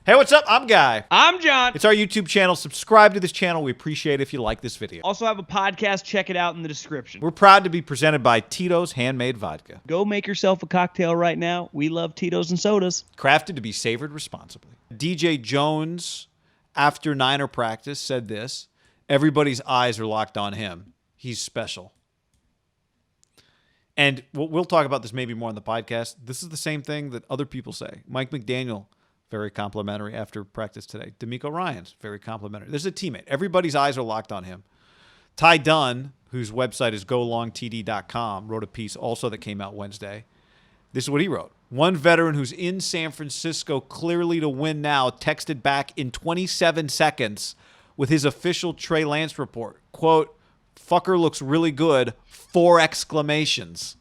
Hey, what's up? I'm Guy. I'm John. It's our YouTube channel. Subscribe to this channel. We appreciate it if you like this video. Also have a podcast. Check it out in the description. We're proud to be presented by Tito's Handmade Vodka. Go make yourself a cocktail right now. We love Tito's and sodas. Crafted to be savored responsibly. DJ Jones, after Niner practice, said this: everybody's eyes are locked on him. He's special. And we'll talk about this maybe more on the podcast. This is the same thing that other people say. Mike McDaniel, very complimentary after practice today. D'Amico Ryans, very complimentary. There's a teammate. Everybody's eyes are locked on him. Ty Dunn, whose website is golongtd.com, wrote a piece also that came out Wednesday. This is what he wrote. One veteran who's in San Francisco clearly to win now texted back in 27 seconds with his official Trey Lance report. Quote, "Fucker looks really good, 4 exclamations."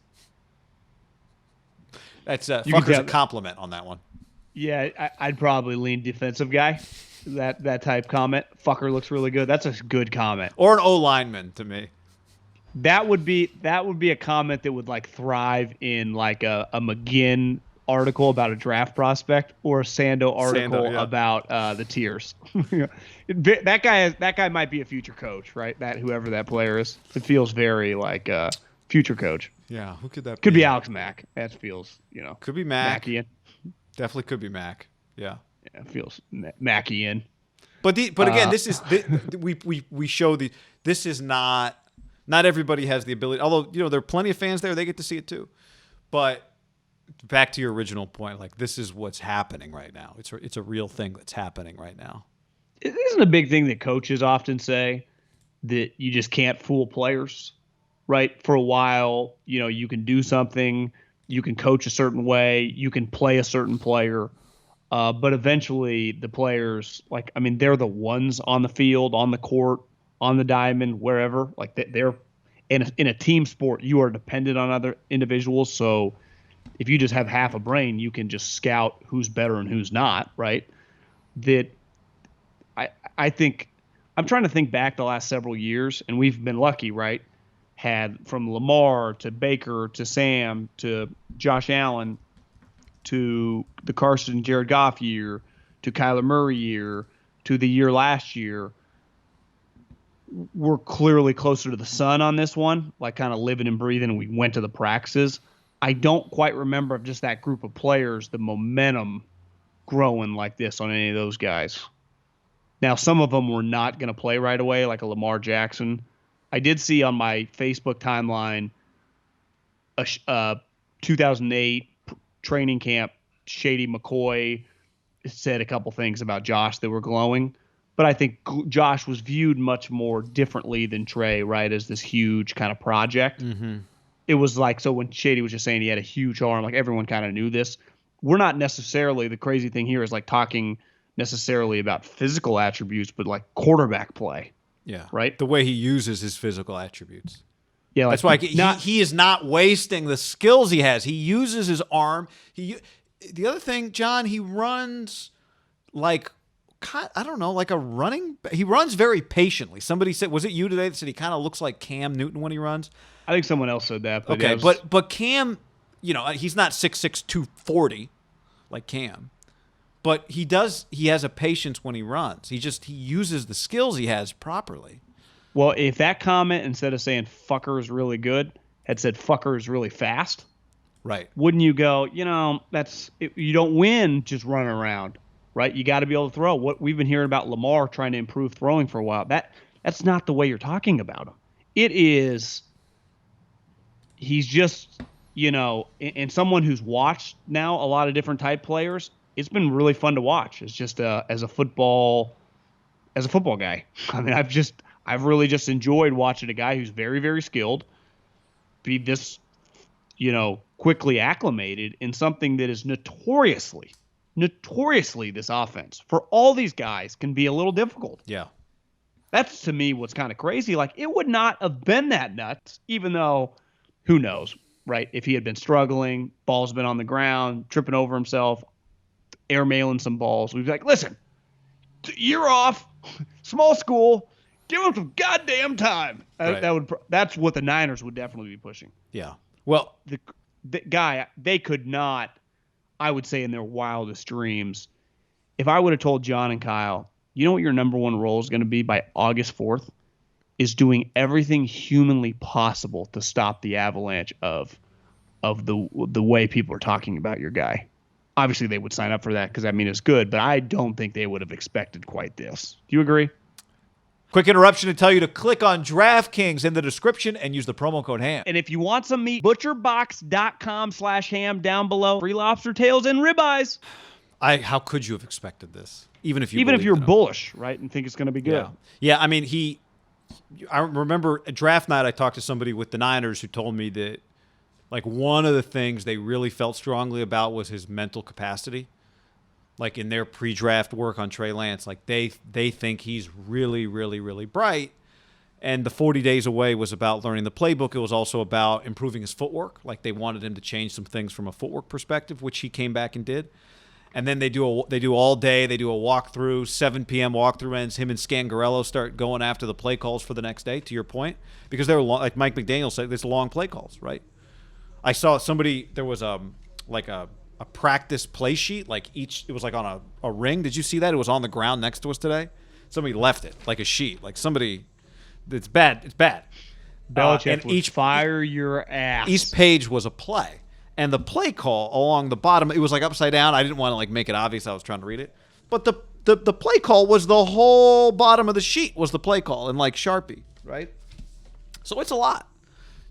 That's fucker's a compliment on that one. Yeah, I'd probably lean defensive guy. That type comment. Fucker looks really good. That's a good comment. Or an O lineman to me. That would be a comment that would like thrive in like a McGinn article about a draft prospect or a Sando article about the tiers. That guy might be a future coach, right? That whoever that player is. It feels very like future coach. Yeah, who could that be? Could be Alex Mack. That feels, Could be Mack. Mackian. Definitely could be Mac. Yeah. Yeah, it feels Mackian. But again, this is we show this is not everybody has the ability. Although there are plenty of fans there, they get to see it too. But back to your original point, like this is what's happening right now. It's a real thing that's happening right now. It isn't a big thing that coaches often say that you just can't fool players, right? For a while, you can do something. You can coach a certain way. You can play a certain player. But eventually the players, they're the ones on the field, on the court, on the diamond, wherever. Like they're in a team sport, you are dependent on other individuals. So if you just have half a brain, you can just scout who's better and who's not, right? That I think I'm trying to think back the last several years, and we've been lucky, right? Had from Lamar to Baker to Sam to Josh Allen to the Carson Jared Goff year to Kyler Murray year to the year last year. We're clearly closer to the sun on this one, like kind of living and breathing, and we went to the practices. I don't quite remember just that group of players, the momentum growing like this on any of those guys. Now, some of them were not going to play right away, like a Lamar Jackson. I did see on my Facebook timeline a 2008 training camp, Shady McCoy said a couple things about Josh that were glowing. But I think Josh was viewed much more differently than Trey, right, as this huge kind of project. Mm-hmm. It was like, so when Shady was just saying he had a huge arm, like everyone kind of knew this. We're not necessarily, the crazy thing here is like talking necessarily about physical attributes, but like quarterback play. Yeah. Right? The way he uses his physical attributes. Yeah, that's why he is not wasting the skills he has. He uses his arm. The other thing, John, he runs like, I don't know, like a running. He runs very patiently. Somebody said, was it you today that said he kind of looks like Cam Newton when he runs? I think someone else said that. But okay, but Cam, he's not 6'6", 240 like Cam. But he has a patience when he runs. He uses the skills he has properly. Well, if that comment, instead of saying fucker is really good, had said fucker is really fast, right? Wouldn't you go, you don't win just running around, right? You got to be able to throw. What we've been hearing about Lamar trying to improve throwing for a while, that's not the way you're talking about him. It is, he's just, and someone who's watched now a lot of different type players, it's been really fun to watch. It's just as a football guy. I mean, I've really just enjoyed watching a guy who's very, very skilled be this, quickly acclimated in something that is notoriously this offense for all these guys can be a little difficult. Yeah. That's to me what's kind of crazy. Like it would not have been that nuts, even though who knows, right? If he had been struggling, ball's been on the ground, tripping over himself, airmailing some balls. We'd be like, listen, year off, small school, give him some goddamn time. Right. That's what the Niners would definitely be pushing. Yeah. Well, the guy, they could not, I would say in their wildest dreams, if I would have told John and Kyle, you know what your number one role is going to be by August 4th, is doing everything humanly possible to stop the avalanche of the way people are talking about your guy. Obviously, they would sign up for that because, I mean, it's good, but I don't think they would have expected quite this. Do you agree? Quick interruption to tell you to click on DraftKings in the description and use the promo code HAM. And if you want some meat, butcherbox.com/ham down below. Free lobster tails and ribeyes. How could you have expected this? Even if you're bullish, right, and think it's going to be good. Yeah. I mean, I remember at draft night I talked to somebody with the Niners who told me that like one of the things they really felt strongly about was his mental capacity. Like in their pre-draft work on Trey Lance, like they think he's really, really, really bright. And the 40 days away was about learning the playbook. It was also about improving his footwork. Like they wanted him to change some things from a footwork perspective, which he came back and did. And then they do all day. They do a walkthrough, 7 p.m. walkthrough ends. Him and Scangarello start going after the play calls for the next day, to your point. Because they were long, like Mike McDaniel said, there's long play calls, right? I saw somebody, there was like a practice play sheet, like it was like on a ring. Did you see that? It was on the ground next to us today. Somebody left it, like a sheet. Like somebody, it's bad. It's bad. Belichick would fire your ass. Each page was a play. And the play call along the bottom, it was like upside down. I didn't want to like make it obvious I was trying to read it. But the play call was the whole bottom of the sheet was the play call in like Sharpie, right? So it's a lot.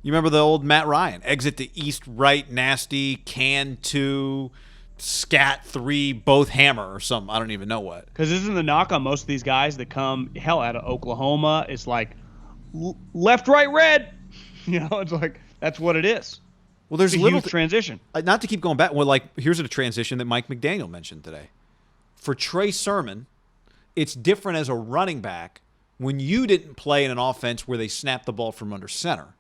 You remember the old Matt Ryan, exit to east, right, nasty, can 2, scat 3, both hammer or something. I don't even know what. Because isn't the knock on most of these guys that come, hell, out of Oklahoma, it's like left, right, red. You know, it's like that's what it is. Well, there's a little transition. Not to keep going back. Well, like here's a transition that Mike McDaniel mentioned today. For Trey Sermon, it's different as a running back when you didn't play in an offense where they snapped the ball from under center.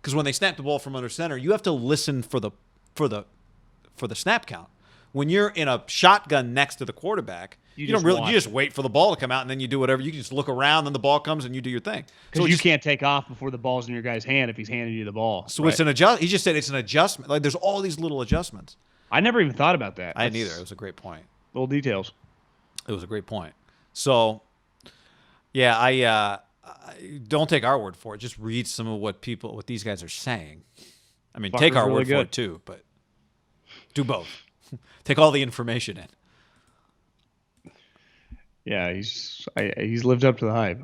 Because when they snap the ball from under center, you have to listen for the snap count. When you're in a shotgun next to the quarterback, you just wait for the ball to come out and then you do whatever. You can just look around, then the ball comes and you do your thing. Because you can't take off before the ball's in your guy's hand if he's handing you the ball. So It's an adjust. He just said it's an adjustment. Like there's all these little adjustments. I never even thought about that. I didn't either. It was a great point. Little details. It was a great point. So, yeah, I don't take our word for it. Just read some of what these guys are saying. I mean, take our word for it too, but do both. Take all the information in. Yeah, he's lived up to the hype.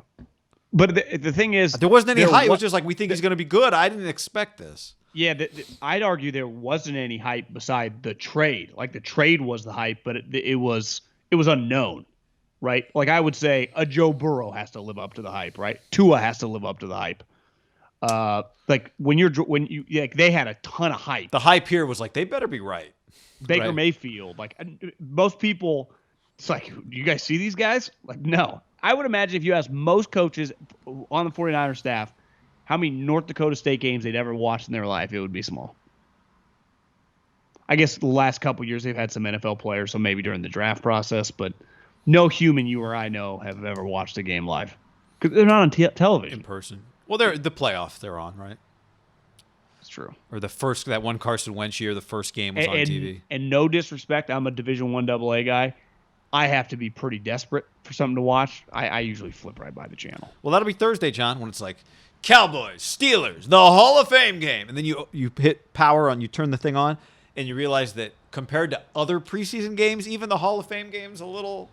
But the thing is, there wasn't any hype. It was just like we think he's going to be good. I didn't expect this. Yeah, I'd argue there wasn't any hype beside the trade. Like the trade was the hype, but it was unknown, right? Like I would say a Joe Burrow has to live up to the hype, right? Tua has to live up to the hype. Like they had a ton of hype. The hype here was like they better be right. Baker Mayfield, like most people, it's like, do you guys see these guys? Like, no. I would imagine if you asked most coaches on the 49ers staff how many North Dakota State games they'd ever watched in their life, it would be small. I guess the last couple of years they've had some NFL players, so maybe during the draft process, but no human you or I know have ever watched a game live. Because they're not on television. In person. Well, they're the playoff they're on, right? That's true. Or that one Carson Wentz year, the first game was on TV. And no disrespect, I'm a Division I AA guy. I have to be pretty desperate for something to watch. I usually flip right by the channel. Well, that'll be Thursday, John, when it's like Cowboys, Steelers, the Hall of Fame game. And then you hit power you turn the thing on, and you realize that compared to other preseason games, even the Hall of Fame game's a little